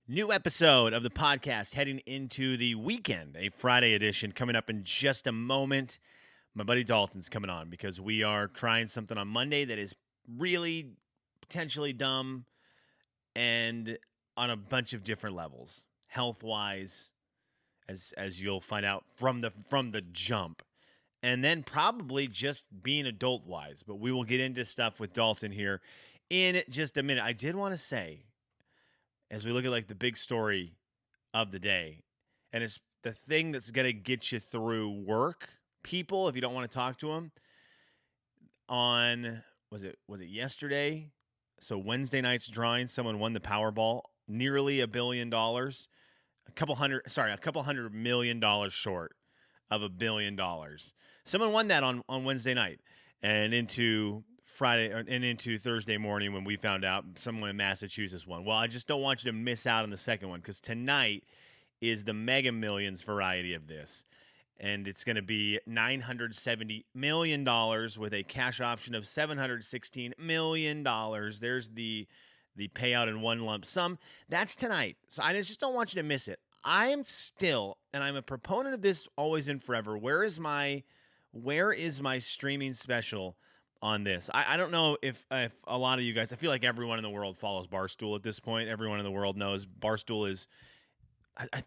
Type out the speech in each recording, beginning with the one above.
New episode of the podcast heading into the weekend, a Friday edition coming up in just a moment. My buddy Dalton's coming on because we are trying something on Monday that is really potentially dumb and on a bunch of different levels, health-wise, as you'll find out from the jump. And then probably just being adult-wise, but we will get into stuff with Dalton here in just a minute. I did want to say, as we look at like the big story of the day, and it's the thing that's going to get you through work, people, if you don't want to talk to them, on was it yesterday? So Wednesday night's drawing, someone won the Powerball, nearly $1 billion, a couple $100 million short of $1 billion. Someone won that on Wednesday night, and into Friday and into Thursday morning when we found out someone in Massachusetts won. Well, I just don't want you to miss out on the second one because tonight is the Mega Millions variety of this. And it's going to be $970 million with a cash option of $716 million. There's the payout in one lump sum. That's tonight. So I just don't want you to miss it. I am still, and I'm a proponent of this always and forever. Where is my streaming special on this? I don't know if a lot of you guys, I feel like everyone in the world follows Barstool at this point. Everyone in the world knows Barstool is,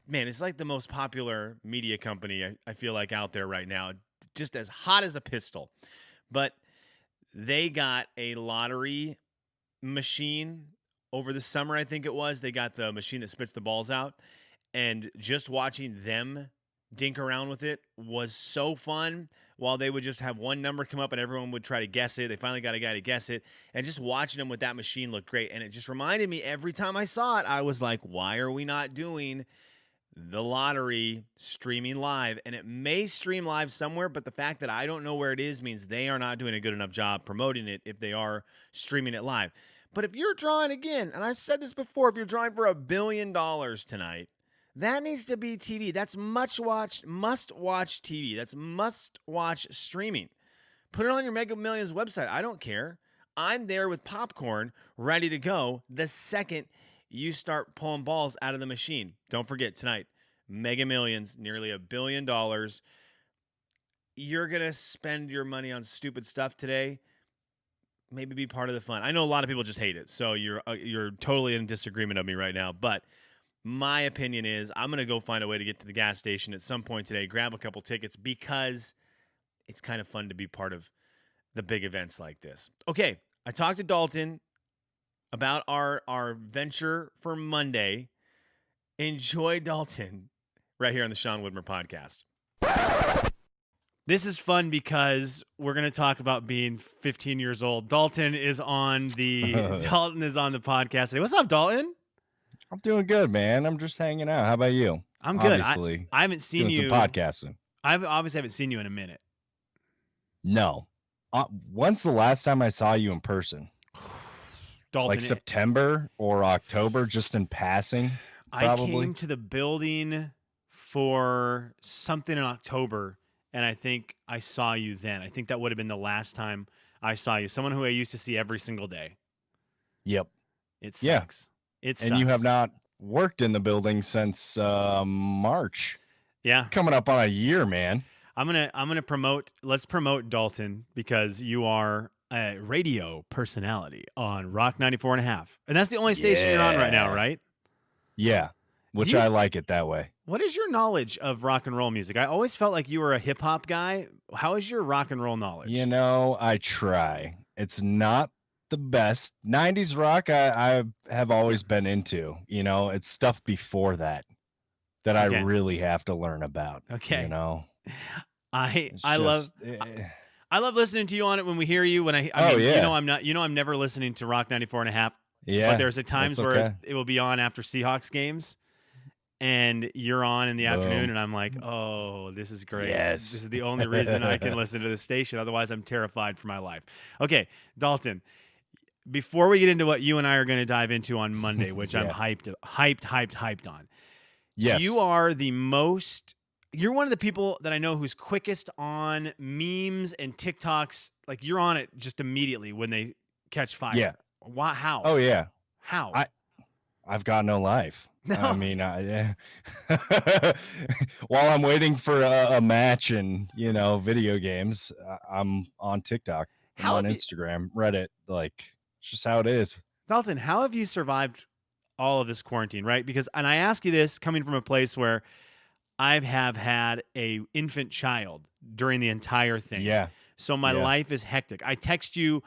man, it's like the most popular media company I feel like out there right now, just as hot as a pistol. But they got a lottery machine over the summer, I think it was. They got the machine that spits the balls out, and just watching them dink around with it was so fun. While they would just have one number come up and everyone would try to guess it. They finally got a guy to guess it. And just watching them with that machine looked great. And it just reminded me every time I saw it, I was like, why are we not doing the lottery streaming live? And it may stream live somewhere, but the fact that I don't know where it is means they are not doing a good enough job promoting it if they are streaming it live. But if you're drawing again, and I said this before, if you're drawing for $1 billion tonight, that needs to be TV. That's must-watch TV. That's must-watch streaming. Put it on your Mega Millions website. I don't care. I'm there with popcorn, ready to go the second you start pulling balls out of the machine. Don't forget, tonight, Mega Millions, nearly $1 billion. You're going to spend your money on stupid stuff today. Maybe be part of the fun. I know a lot of people just hate it, so you're totally in disagreement of me right now, but my opinion is I'm going to go find a way to get to the gas station at some point today, grab a couple tickets because it's kind of fun to be part of the big events like this. Okay, I talked to Dalton about our venture for Monday. Enjoy Dalton right here on the Sean Woodmer podcast. This is fun because we're going to talk about being 15 years old. Dalton is on the podcast today. What's up, Dalton? I'm doing good, man. I'm just hanging out. How about you? I'm good. Obviously, I haven't seen you. Doing some podcasting. I obviously haven't seen you in a minute. No. When's the last time I saw you in person? Dalton, like September or October, just in passing, probably. I came to the building for something in October, and I think I saw you then. I think that would have been the last time I saw you. Someone who I used to see every single day. Yep. It sucks. Yeah. And you have not worked in the building since March. Yeah. Coming up on a year, man. I'm gonna let's promote Dalton because you are a radio personality on Rock 94.5. And that's the only station you're on right now, right? Yeah. Which I like it that way. What is your knowledge of rock and roll music? I always felt like you were a hip hop guy. How is your rock and roll knowledge? You know, I try. It's not the best. 90s rock I have always been into. You know, it's stuff before that I really have to learn about. Okay. You know, I love listening to you on it when we hear you. When I'm never listening to Rock 94.5. Yeah. But there's times where it will be on after Seahawks games and you're on in the afternoon and I'm like, oh, this is great. Yes. This is the only reason I can listen to this station. Otherwise I'm terrified for my life. Okay. Dalton, before we get into what you and I are going to dive into on Monday, which I'm hyped on. Yes. You're one of the people that I know who's quickest on memes and TikToks. Like you're on it just immediately when they catch fire. Yeah. Why? How? Oh yeah. How? I've got no life. I No. mean, while I'm waiting for a match and, video games, I'm on TikTok. I'm How on have you, Instagram, Reddit. Like, it's just how it is. Dalton, how have you survived all of this quarantine, right? Because, and I ask you this coming from a place where I have had a infant child during the entire thing. Yeah. So my Yeah. life is hectic. I text you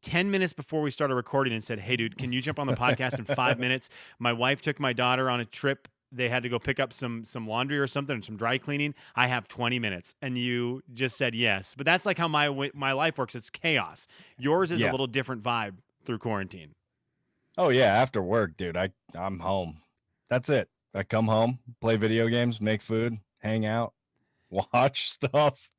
10 minutes before we started recording and said, "Hey dude, can you jump on the podcast in 5 minutes?" My wife took my daughter on a trip. They had to go pick up some laundry or something, some dry cleaning. I have 20 minutes, and you just said yes. But that's like how my life works. It's chaos. Yours is a Yeah. little different vibe through quarantine. Oh yeah, after work, dude, I'm home. That's it. I come home, play video games, make food, hang out, watch stuff.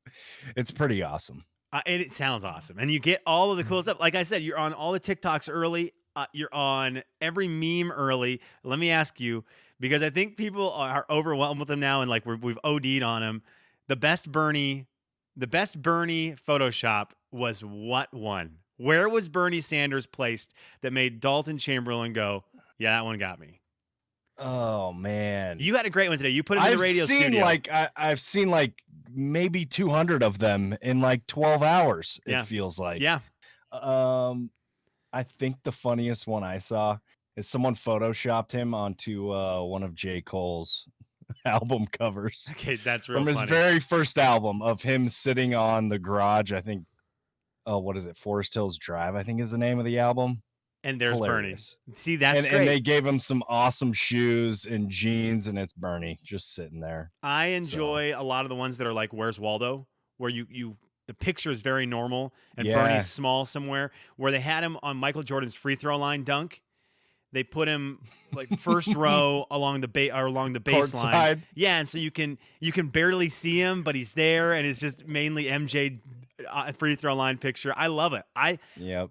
It's pretty awesome. And it sounds awesome. And you get all of the cool stuff. Like I said, you're on all the TikToks early. You're on every meme early. Let me ask you, because I think people are overwhelmed with them now, and like we've OD'd on them. The best Bernie Photoshop was what one? Where was Bernie Sanders placed that made Dalton Chamberlain go, yeah, that one got me? Oh man, You had a great one today. You put it in the radio studio. I've seen like maybe 200 of them in like 12 hours. Yeah. It feels like. Yeah. I think the funniest one I saw is someone photoshopped him onto one of J. Cole's album covers. Okay, that's real from his funny. very first album of him sitting on the garage. I think. Oh, what is it? Forest Hills Drive, I think is the name of the album. And there's Hilarious. Bernie. See, that's great. And they gave him some awesome shoes and jeans, and it's Bernie just sitting there. I enjoy a lot of the ones that are like Where's Waldo, where you the picture is very normal and Bernie's small somewhere. Where they had him on Michael Jordan's free throw line dunk, they put him like first row along the baseline. Yeah, and so you can barely see him, but he's there, and it's just mainly MJ free throw line picture. I love it. Yep.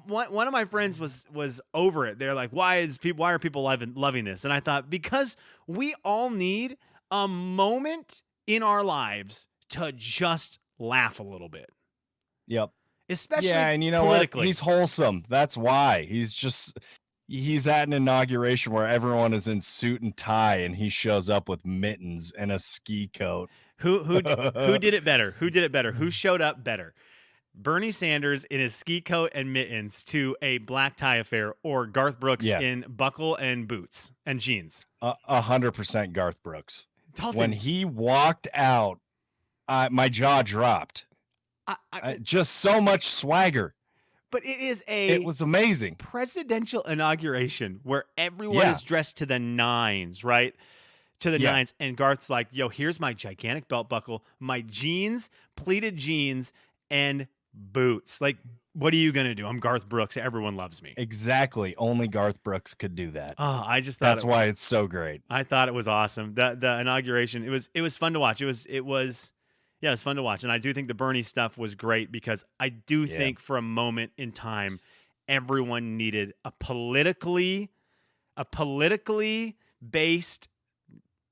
One of my friends was over it. They're like, why are people loving this? And I thought, because we all need a moment in our lives to just laugh a little bit. Yep. Especially and you know politically. What? He's wholesome. That's why. He's at an inauguration where everyone is in suit and tie, and he shows up with mittens and a ski coat. Who did it better? Who did it better? Who showed up better? Bernie Sanders in his ski coat and mittens to a black tie affair, or Garth Brooks in buckle and boots and jeans? 100% Garth Brooks. Dalton, when he walked out, my jaw dropped. Just so much swagger. But it was amazing. Presidential inauguration where everyone is dressed to the nines, right? To the nines. And Garth's like, yo, here's my gigantic belt buckle, my jeans, pleated jeans, and boots. Like, what are you going to do? I'm Garth Brooks. Everyone loves me. Exactly. Only Garth Brooks could do that. Oh, I just thought that's why it's so great. I thought it was awesome. The inauguration, it was fun to watch. It was fun to watch. And I do think the Bernie stuff was great, because I do think for a moment in time, everyone needed a politically based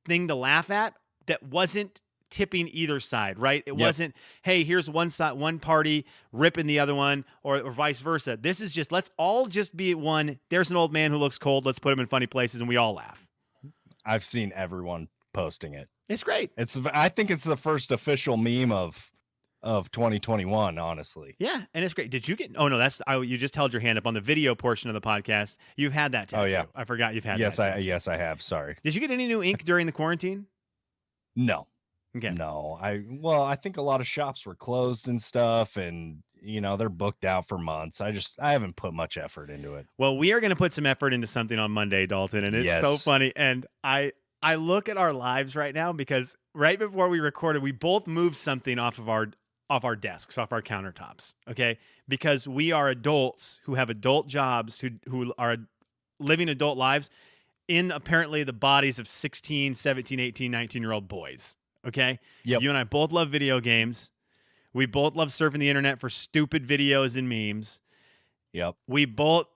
thing to laugh at that wasn't tipping either side, right? It wasn't, hey, here's one side, one party ripping the other one, or vice versa. This is just, let's all just be one. There's an old man who looks cold. Let's put him in funny places, and we all laugh. I've seen everyone posting it. It's great. I think it's the first official meme of 2021, honestly. Yeah, and it's great. Did you get? Oh no, you just held your hand up on the video portion of the podcast. You've had that tattoo. Oh yeah, I forgot you've had. Yes, that tattoo. Yes, I have. Sorry. Did you get any new ink during the quarantine? No. Okay. No, I think a lot of shops were closed and stuff, and they're booked out for months. I haven't put much effort into it. Well, we are going to put some effort into something on Monday, Dalton, and it's so funny. And I look at our lives right now, because right before we recorded, we both moved something off our desks, off our countertops. Okay, because we are adults who have adult jobs, who are living adult lives in apparently the bodies of 16, 17, 18, 19-year-old boys. Okay? Yep. You and I both love video games. We both love surfing the internet for stupid videos and memes. Yep.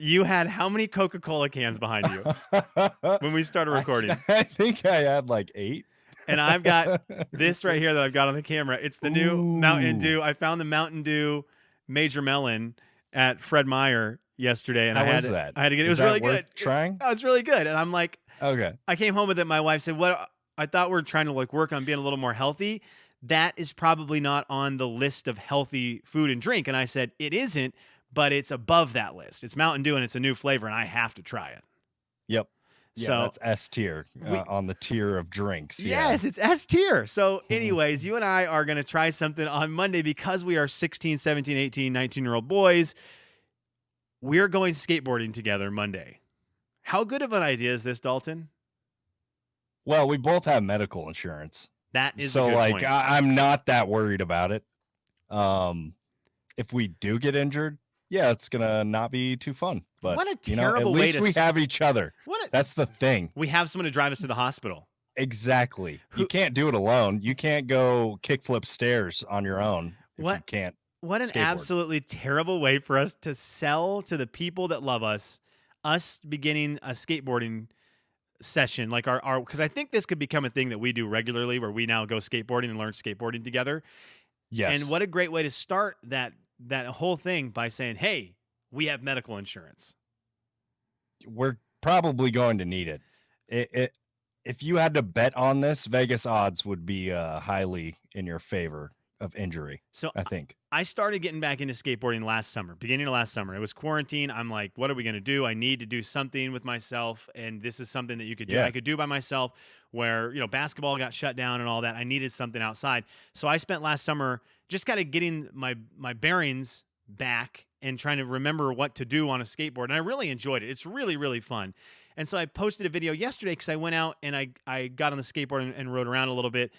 You had how many Coca-Cola cans behind you when we started recording? I think I had like 8. And I've got this right here that I've got on the camera. It's the new Mountain Dew. I found the Mountain Dew Major Melon at Fred Meyer yesterday, and I had to get it. It was really good. Trying? Oh, it's really good. And I'm like, Okay. I came home with it. My wife said, "What? I thought we are trying to like work on being a little more healthy. That is probably not on the list of healthy food and drink." And I said, "It isn't, but it's above that list. It's Mountain Dew and it's a new flavor, and I have to try it." Yep. Yeah, So that's S tier we, on the tier of drinks. Yeah. yes, it's S tier. So, anyways, you and I are going to try something on Monday because we are 16, 17, 18, 19-year-old boys. We're going skateboarding together Monday. How good of an idea is this, Dalton? Well, we both have medical insurance. That is So a good like point. I'm not that worried about it. If we do get injured, yeah, it's gonna not be too fun. But What a at terrible way least to we have each other. That's the thing. We have someone to drive us to the hospital. Exactly. You can't do it alone. You can't go kickflip stairs on your own if you can't. What an skateboard. Absolutely terrible way for us to sell to the people that love us beginning a skateboarding session, like our because I think this could become a thing that we do regularly where we now go skateboarding and learn skateboarding together. Yes. And what a great way to start that whole thing by saying, "Hey, we have medical insurance." We're probably going to need it. If you had to bet on this, Vegas odds would be highly in your favor of injury. So I think I started getting back into skateboarding beginning of last summer. It was quarantine. I'm like, what are we going to do? I need to do something with myself. And this is something that you could do. Yeah. I could do by myself where, basketball got shut down and all that. I needed something outside. So I spent last summer just kind of getting my bearings back and trying to remember what to do on a skateboard. And I really enjoyed it. It's really, really fun. And so I posted a video yesterday because I went out and I got on the skateboard and rode around a little bit.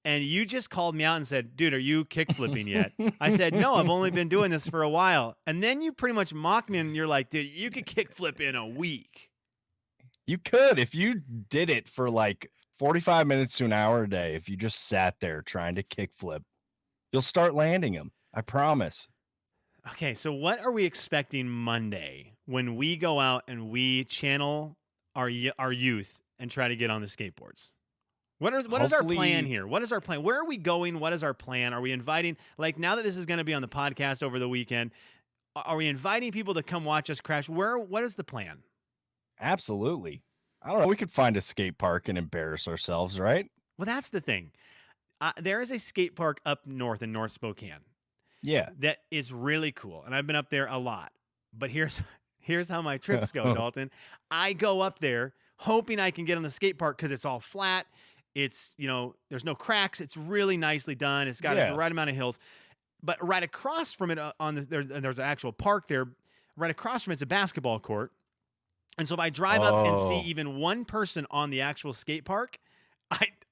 And you just called me out and said, "Dude, are you kickflipping yet?" I said, "No, I've only been doing this for a while." And then you pretty much mocked me and you're like, "Dude, you could kickflip in a week." You could if you did it for like 45 minutes to an hour a day. If you just sat there trying to kickflip, you'll start landing them. I promise. Okay, so what are we expecting Monday when we go out and we channel our youth and try to get on the skateboards? What is our plan here? What is our plan? Where are we going? What is our plan? Are we inviting, like now that this is going to be on the podcast over the weekend, are we inviting people to come watch us crash? What is the plan? Absolutely. I don't know. We could find a skate park and embarrass ourselves, right? Well, that's the thing. There is a skate park up north in North Spokane. Yeah. That is really cool. And I've been up there a lot. But here's how my trips go, Dalton. I go up there hoping I can get on the skate park because it's all flat. It's, there's no cracks. It's really nicely done. It's got the right amount of hills. But right across from it there's an actual park there. Right across from it's a basketball court. And so if I drive up and see even one person on the actual skate park,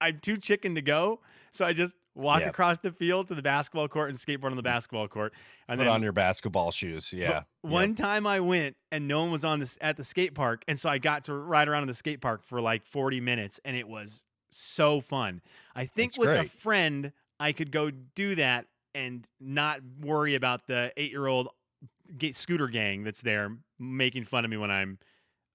I'm too chicken to go. So I just walk across the field to the basketball court and skateboard on the basketball court. And Put on your basketball shoes. Yeah. One time I went and no one was at the skate park. And so I got to ride around in the skate park for like 40 minutes and it was so fun. I think with a friend, I could go do that and not worry about the 8-year-old scooter gang that's there making fun of me when I'm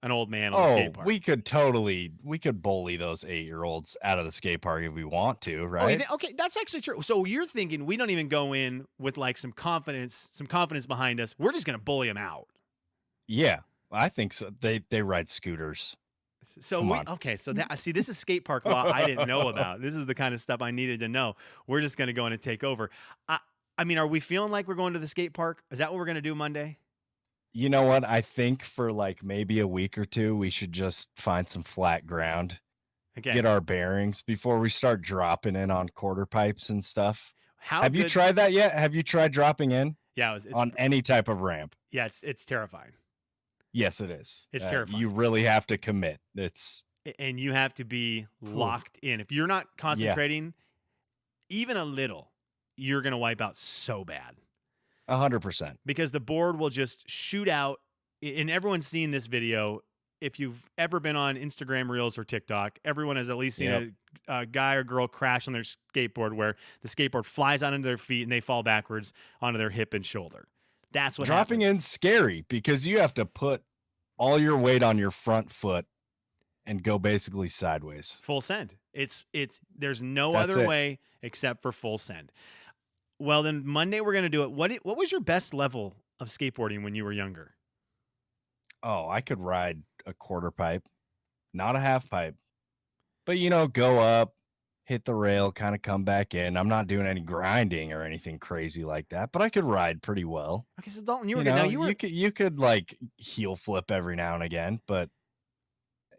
an old man on the skate park. We could bully those 8-year-olds out of the skate park if we want to, right? Okay, that's actually true. So you're thinking we don't even go in with like some confidence behind us. We're just going to bully them out. Yeah, I think so. They ride scooters. So this is skate park law I didn't know about. This is the kind of stuff I needed to know. We're just going to go in and take over. I mean, are we feeling like we're going to the skate park? Is that what we're going to do Monday? You know what? I think for like maybe a week or two, we should just find some flat ground, get our bearings before we start dropping in on quarter pipes and stuff. Have you tried that yet? Have you tried dropping in? Yeah, on any type of ramp. Yeah, it's terrifying. Yes, it is. It's terrifying. You really have to commit. And you have to be locked in. If you're not concentrating even a little, you're going to wipe out so bad. 100%. Because the board will just shoot out. And everyone's seen this video. If you've ever been on Instagram Reels or TikTok, everyone has at least seen a guy or girl crash on their skateboard where the skateboard flies out into their feet and they fall backwards onto their hip and shoulder. That's what dropping happens. in scary because you have to put all your weight on your front foot and go basically sideways. Full send. There's no other way except for full send. Well, then Monday we're going to do it. What was your best level of skateboarding when you were younger? Oh, I could ride a quarter pipe. not a half pipe. But, you know, go up, hit the rail, kind of come back in. I'm not doing any grinding or anything crazy like that, but I could ride pretty well. Okay, so Dalton, you were You good. Now know, you were you could like heel flip every now and again, but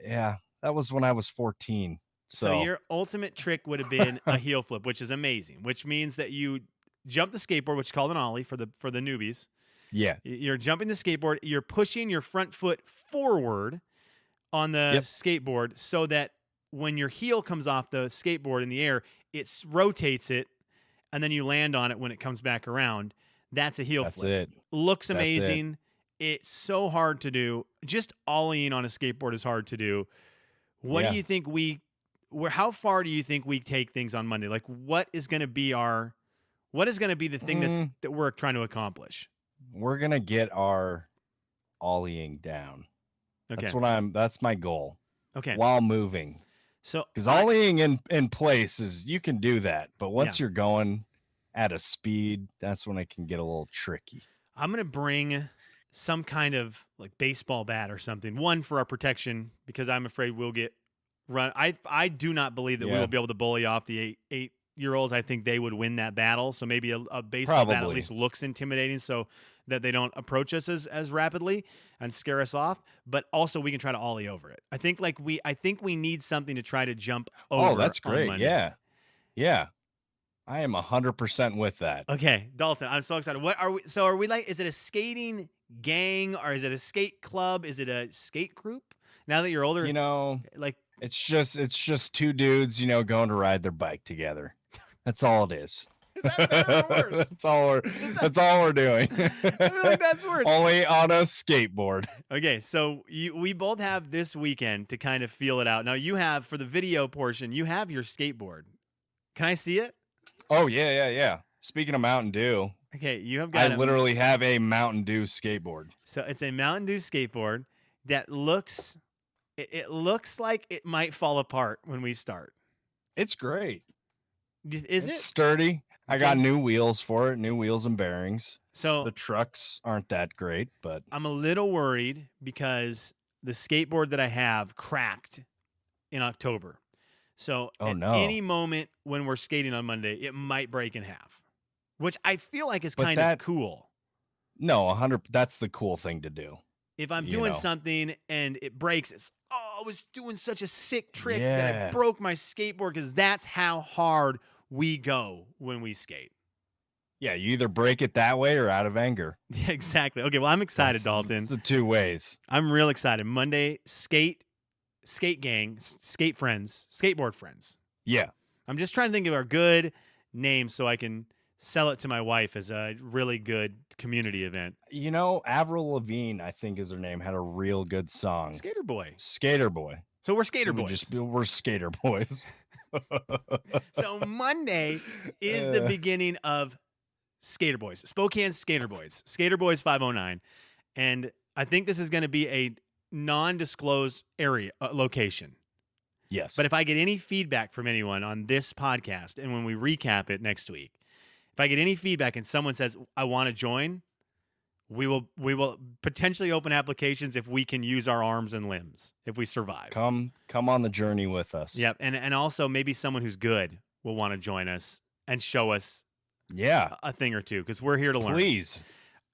yeah, that was when I was 14. so So your ultimate trick would have been a heel flip, which is amazing. Which means that you jump the skateboard, which is called an ollie for the newbies. yeah, You're jumping the skateboard. You're pushing your front foot forward on the yep, skateboard so that when your heel comes off the skateboard in the air, it rotates it, and then you land on it when it comes back around. That's a heel that's flip. it. Looks That's it. amazing. It's so hard to do. Just ollieing on a skateboard is hard to do. What Yeah. do you think how far do you think we take things on Monday? Like what is going to be the thing that we're trying to accomplish? We're gonna get our ollieing down. Okay. That's my goal. Okay. While moving. So Because ollieing in place is you can do that, but once Yeah. you're going at a speed, that's when it can get a little tricky. I'm going to bring some kind of like baseball bat or something. One for our protection because I'm afraid we'll get run. I do not believe that we Yeah. will be able to bully off the 8-year-olds. I think they would win that battle. So maybe a baseball bat at Probably. least looks intimidating so that they don't approach us as rapidly and scare us off. But also we can try to ollie over it. I think we need something to try to jump over. Oh, that's on great. Monday. Yeah. Yeah. I am 100% with that. Okay, Dalton, I'm so excited. What are we? So are we like? Is it a skating gang or is it a skate club? Is it a skate group? Now that you're older, You know, like it's just two dudes, you know, going to ride their bike together. That's all it is. is that better or worse? That's all we're doing. I feel like that's worse. Only on a skateboard. Okay, so we both have this weekend to kind of feel it out. Now you have for the video portion, you have your skateboard. Can I see it? Oh yeah. Speaking of Mountain Dew, Okay, you have I got literally have a Mountain Dew skateboard. So it's a Mountain Dew skateboard that looks. It looks like it might fall apart when we start. It's great. Is It's it? sturdy. I Okay. got new wheels for it, new wheels and bearings. So The trucks aren't that great, but I'm a little worried because the skateboard that I have cracked in October. So Oh, at no. any moment when we're skating on Monday, it might break in half, which I feel like is But kind that- of cool. no, 100. That's the cool thing to do. If I'm you doing know. something and it breaks, it's, I was doing such a sick trick that I Yeah. broke my skateboard because that's how hard we go when we skate. Yeah, you either break it that way or out of anger. Yeah, exactly. Okay, well, I'm excited, Dalton. It's the two ways. I'm real excited. Monday, skate gang, skate friends, skateboard friends. Yeah. I'm just trying to think of our good names so I can sell it to my wife as a really good community event. You know, Avril Lavigne, I think is her name, had a real good song. Skater Boy. Skater Boy. So we're skater We boys. we're skater boys. So Monday is the beginning of Skater Boys, Spokane Skater Boys, Skater Boys 509. And I think this is going to be a non-disclosed area location. Yes. But if I get any feedback from anyone on this podcast and when we recap it next week, if I get any feedback and someone says, I want to join, we will potentially open applications if we can use our arms and limbs, if we survive. come on the journey with us. Yep. And also maybe someone who's good will want to join us and show us Yeah. a thing or two because we're here to learn. Please.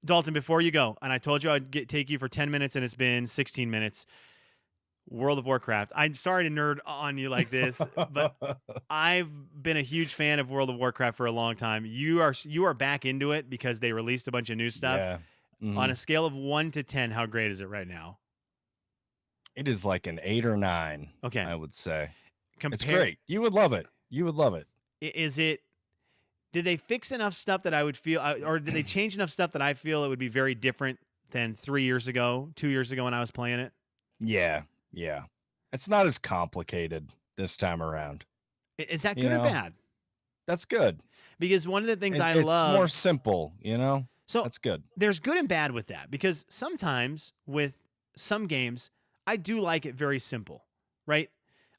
Dalton, before you go, and I told you I'd take you for 10 minutes and it's been 16 minutes. World of Warcraft. I'm sorry to nerd on you like this, but I've been a huge fan of World of Warcraft for a long time. You are back into it because they released a bunch of new stuff. Yeah. Mhm. On a scale of 1 to 10, how great is it right now? It is like an 8 or 9, Okay. I would say. Compare, It's great. You would love it. Is it? Did they fix enough stuff that I would feel, or did they change enough stuff that I feel it would be very different than 3 years ago, 2 years ago when I was playing it? Yeah. It's not as complicated this time around. Is that You good or know, bad? That's good. Because one of the things I It's love, more simple, you know? so That's good. there's good and bad with that because sometimes with some games, I do like it very simple, right?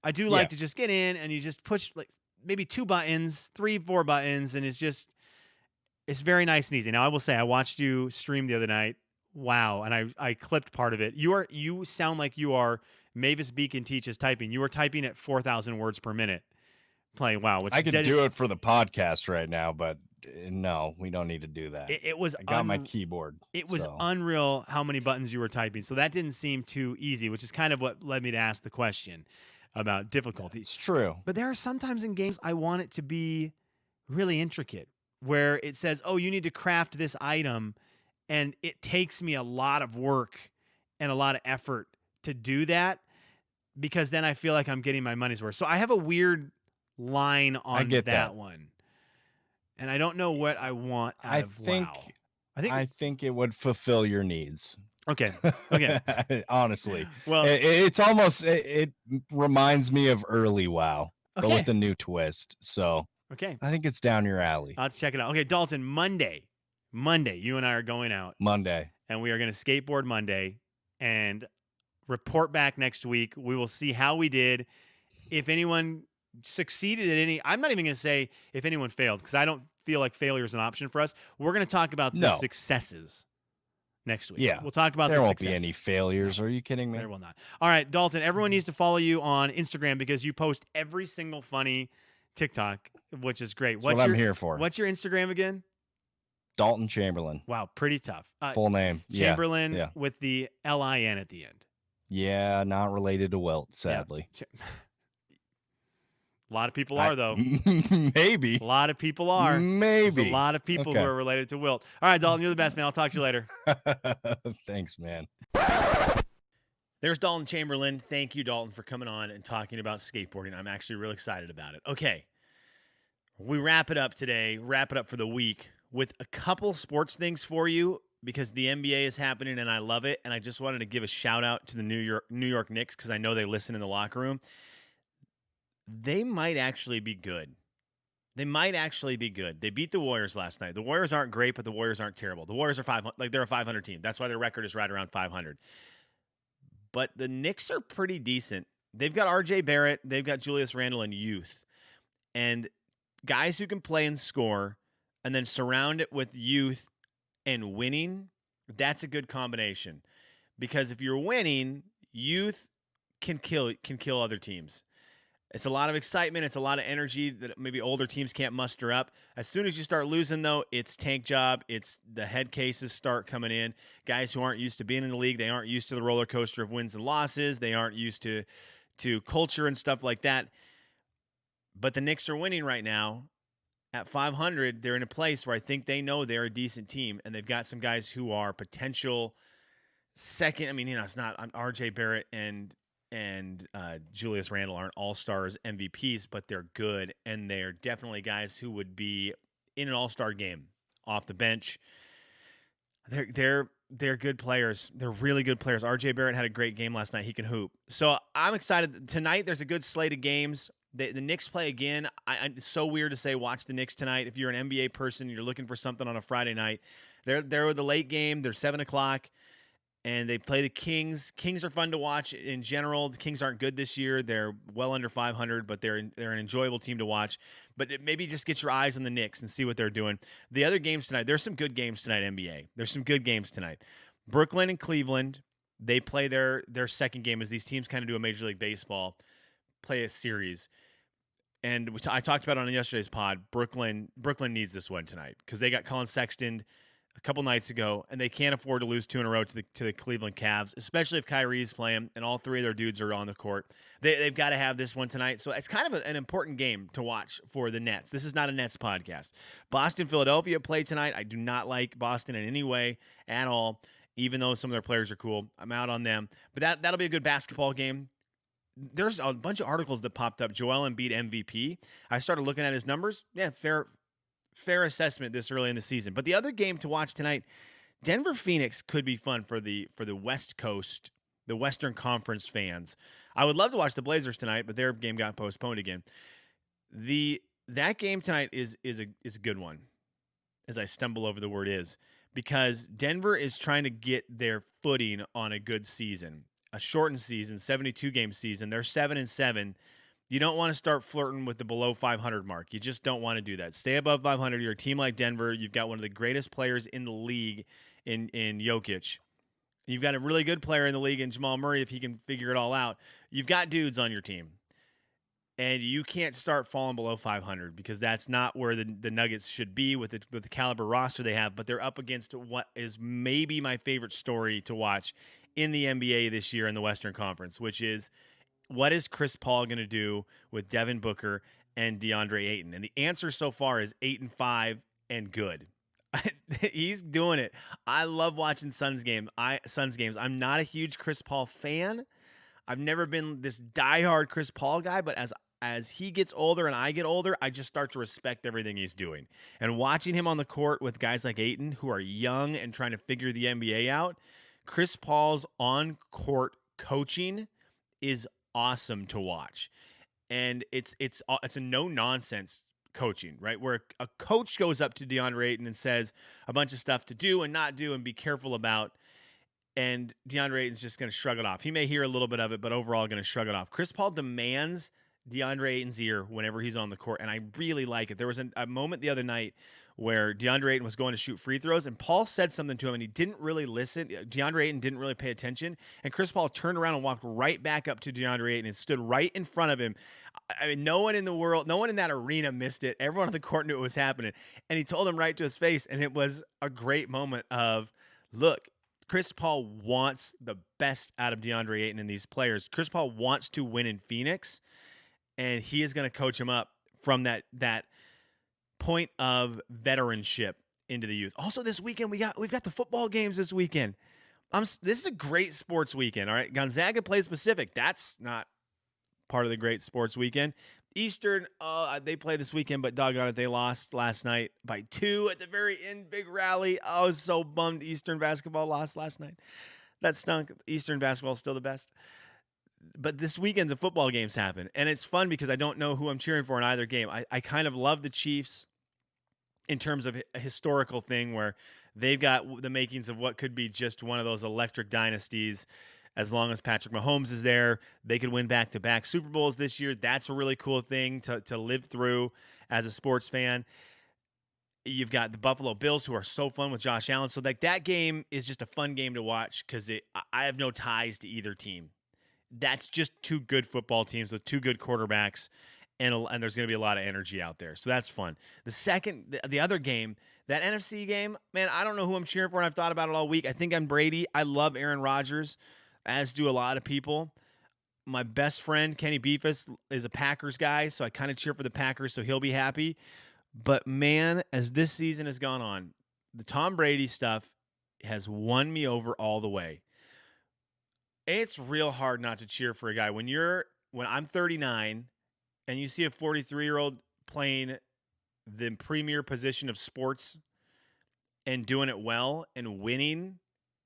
I do like Yeah. to just get in and you just push like maybe 2 buttons, 3, 4 buttons, and it's very nice and easy. Now, I will say, I watched you stream the other night Wow. And I clipped part of it. You sound like you are Mavis Beacon teaches typing. You are typing at 4,000 words per minute playing WoW, which I could do it for the podcast right now, but no, we don't need to do that. it was I got my keyboard. it was so. unreal how many buttons you were typing. So that didn't seem too easy, which is kind of what led me to ask the question about difficulty. It's true. But there are sometimes in games I want it to be really intricate where it says, oh, you need to craft this item. And it takes me a lot of work and a lot of effort to do that because then I feel like I'm getting my money's worth. So I have a weird line on that one. And I don't know what I want out of WoW. I think it would fulfill your needs. Okay. Honestly. Well, it's almost, it reminds me of early WoW, but with a new twist. So okay, I think it's down your alley. Let's check it out. Okay, Dalton, Monday, you and I are going out. Monday. And we are going to skateboard Monday and report back next week. We will see how we did. If anyone succeeded at any, I'm not even going to say if anyone failed because I don't feel like failure is an option for us. We're going to talk about the successes next week. Yeah. We'll talk about there the won't successes. be any failures. Are you kidding me? There will not. All right, Dalton, everyone needs to follow you on Instagram because you post every single funny TikTok, which is great. That's what I'm here for. What's your Instagram again? Dalton Chamberlin. Wow, pretty tough. Full name. Chamberlin with the L-I-N at the end. Yeah, not related to Wilt, sadly. Yeah. A lot of people are, though. Maybe. A lot of people are. Maybe. There's a lot of people who are related to Wilt. All right, Dalton, you're the best, man. I'll talk to you later. Thanks, man. There's Dalton Chamberlin. Thank you, Dalton, for coming on and talking about skateboarding. I'm actually really excited about it. Okay. We wrap it up today, wrap it up for the week with a couple sports things for you because the NBA is happening and I love it. And I just wanted to give a shout out to the New York Knicks because I know they listen in the locker room. They might actually be good. They beat the Warriors last night. The Warriors aren't great, but the Warriors aren't terrible. The Warriors are 500, like they're a 500 team. That's why their record is right around 500. But the Knicks are pretty decent. They've got R.J. Barrett. They've got Julius Randle and youth. And guys who can play and score and then surround it with youth and winning, that's a good combination. Because if you're winning, youth can kill other teams. It's a lot of excitement. It's a lot of energy that maybe older teams can't muster up. As soon as you start losing, though, it's tank job. It's the head cases start coming in. Guys who aren't used to being in the league, they aren't used to the roller coaster of wins and losses. They aren't used to culture and stuff like that. But the Knicks are winning right now. At 500, they're in a place where I think they know they're a decent team, and they've got some guys who are potential second. I mean, it's not R.J. Barrett and Julius Randle aren't all-stars MVPs, but they're good, and they're definitely guys who would be in an all-star game off the bench. They're good players. They're really good players. R.J. Barrett had a great game last night. He can hoop. So I'm excited. Tonight there's a good slate of games. The Knicks play again. It's so weird to say watch the Knicks tonight. If you're an NBA person, you're looking for something on a Friday night. They're the late game. They're 7 o'clock. And they play the Kings. Kings are fun to watch in general. The Kings aren't good this year. They're well under 500, but they're an enjoyable team to watch. But maybe just get your eyes on the Knicks and see what they're doing. The other games tonight, there's some good games tonight, NBA. There's some good games tonight. Brooklyn and Cleveland, they play their second game as these teams kind of do a Major League Baseball, play a series. And I talked about it on yesterday's pod. Brooklyn needs this one tonight because they got Colin Sexton a couple nights ago, and they can't afford to lose 2 in a row to the Cleveland Cavs, especially if Kyrie's playing and all 3 of their dudes are on the court. They've got to have this one tonight. So it's kind of an important game to watch for the Nets. This is not a Nets podcast. Boston, Philadelphia play tonight. I do not like Boston in any way at all, even though some of their players are cool. I'm out on them. But that'll be a good basketball game. There's a bunch of articles that popped up. Joel Embiid MVP. I started looking at his numbers. Yeah, fair assessment this early in the season. But the other game to watch tonight, Denver Phoenix could be fun for the West Coast, the Western Conference fans. I would love to watch the Blazers tonight, but their game got postponed again. That game tonight is a good one, as I stumble over the word is, because Denver is trying to get their footing on a good season, a shortened season, 72-game season. They're 7-7. You don't want to start flirting with the below 500 mark. You just don't want to do that. Stay above 500. You're a team like Denver. You've got one of the greatest players in the league in Jokic. You've got a really good player in the league in Jamal Murray if he can figure it all out. You've got dudes on your team. And you can't start falling below 500 because that's not where the Nuggets should be with the caliber roster they have. But they're up against what is maybe my favorite story to watch in the NBA this year in the Western Conference, which is what is Chris Paul going to do with Devin Booker and DeAndre Ayton? And the answer so far is 8-5 and good. He's doing it. I love watching Suns games. I'm not a huge Chris Paul fan. I've never been this diehard Chris Paul guy, but as he gets older and I get older, I just start to respect everything he's doing. And watching him on the court with guys like Ayton, who are young and trying to figure the NBA out, Chris Paul's on-court coaching is awesome to watch. And it's a no-nonsense coaching, right? Where a coach goes up to DeAndre Ayton and says a bunch of stuff to do and not do and be careful about, and DeAndre Ayton's just going to shrug it off. He may hear a little bit of it, but overall going to shrug it off. Chris Paul demands DeAndre Ayton's ear whenever he's on the court, and I really like it. There was a moment the other night where DeAndre Ayton was going to shoot free throws, and Paul said something to him, and he didn't really listen. DeAndre Ayton didn't really pay attention, and Chris Paul turned around and walked right back up to DeAndre Ayton and stood right in front of him. I mean, no one in that arena missed it. Everyone on the court knew it was happening, and he told him right to his face, and it was a great moment of, look, Chris Paul wants the best out of DeAndre Ayton and these players. Chris Paul wants to win in Phoenix, and he is going to coach him up from that point of veteranship into the youth. Also, this weekend we've got the football games this weekend. This is a great sports weekend. All right, Gonzaga plays Pacific. That's not part of the great sports weekend. Eastern, they play this weekend, but doggone it, they lost last night by 2 at the very end. Big rally. I was so bummed Eastern basketball lost last night. That stunk. Eastern basketball is still the best. But this weekend, the football games happen, and it's fun because I don't know who I'm cheering for in either game. I kind of love the Chiefs in terms of a historical thing where they've got the makings of what could be just one of those electric dynasties. As long as Patrick Mahomes is there, they could win back-to-back Super Bowls this year. That's a really cool thing to live through as a sports fan. You've got the Buffalo Bills, who are so fun with Josh Allen. So that game is just a fun game to watch because I have no ties to either team. That's just two good football teams with two good quarterbacks, and there's going to be a lot of energy out there. So that's fun. The other game, that NFC game, man, I don't know who I'm cheering for, and I've thought about it all week. I think I'm Brady. I love Aaron Rodgers, as do a lot of people. My best friend, Kenny Beefus, is a Packers guy, so I kind of cheer for the Packers, so he'll be happy. But, man, as this season has gone on, the Tom Brady stuff has won me over all the way. It's real hard not to cheer for a guy. When I'm 39 and you see a 43-year-old playing the premier position of sports and doing it well and winning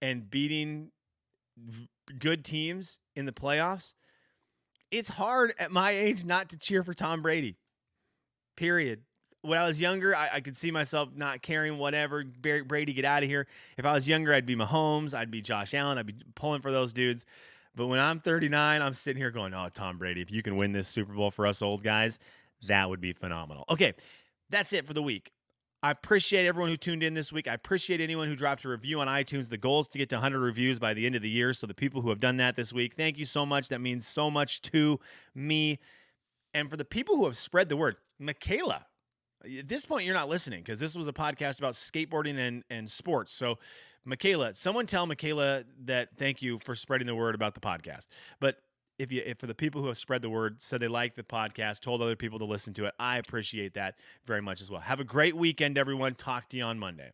and beating good teams in the playoffs, it's hard at my age not to cheer for Tom Brady. Period. When I was younger, I could see myself not caring, whatever. Brady, get out of here. If I was younger, I'd be Mahomes. I'd be Josh Allen. I'd be pulling for those dudes. But when I'm 39, I'm sitting here going, oh, Tom Brady, if you can win this Super Bowl for us old guys, that would be phenomenal. Okay, that's it for the week. I appreciate everyone who tuned in this week. I appreciate anyone who dropped a review on iTunes. The goal is to get to 100 reviews by the end of the year. So the people who have done that this week, thank you so much. That means so much to me. And for the people who have spread the word, Michaela, at this point, you're not listening because this was a podcast about skateboarding and sports. So, Michaela, someone tell Michaela that thank you for spreading the word about the podcast. But if for the people who have spread the word, said they like the podcast, told other people to listen to it, I appreciate that very much as well. Have a great weekend, everyone. Talk to you on Monday.